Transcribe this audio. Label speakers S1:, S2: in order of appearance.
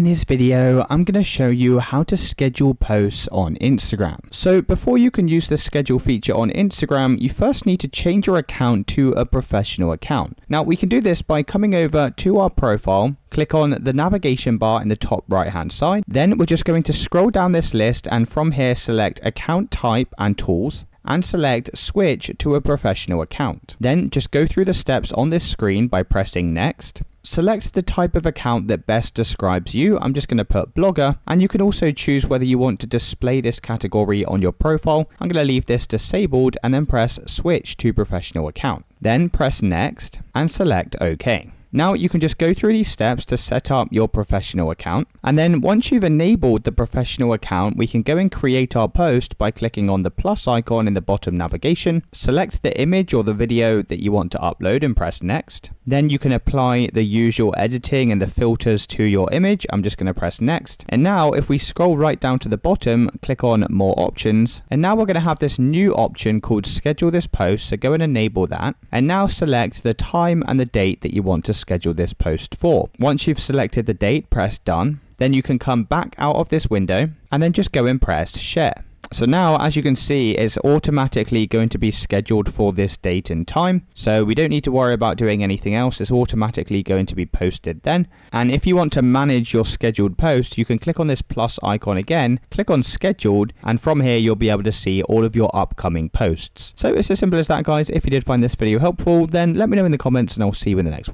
S1: this video, I'm going to show you how to schedule posts on Instagram. So before you can use the schedule feature on Instagram, you first need to change your account to a professional account. Now we can do this by coming over to our profile, click on the navigation bar in the top right hand side. Then we're just going to scroll down this list and from here select account type and tools, and select switch to a professional account. Then just go through the steps on this screen by pressing next. Select the type of account that best describes you. I'm just going to put blogger, and you can also choose whether you want to display this category on your profile. I'm going to leave this disabled and then press switch to professional account. Then press next and select OK. Now you can just go through these steps to set up your professional account. And then once you've enabled the professional account, we can go and create our post by clicking on the plus icon in the bottom navigation. Select the image or the video that you want to upload and press next. Then you can apply the usual editing and the filters to your image. I'm just going to press next. And now if we scroll right down to the bottom, click on more options. And now we're going to have this new option called schedule this post. So go and enable that. And now select the time and the date that you want to schedule this post for. Once you've selected the date, press done. Then you can come back out of this window and then just go and press share. So now, as you can see, it's automatically going to be scheduled for this date and time. So we don't need to worry about doing anything else. It's automatically going to be posted then. And if you want to manage your scheduled posts, you can click on this plus icon again, click on scheduled, and from here you'll be able to see all of your upcoming posts. So it's as simple as that, guys. If you did find this video helpful, then let me know in the comments and I'll see you in the next one.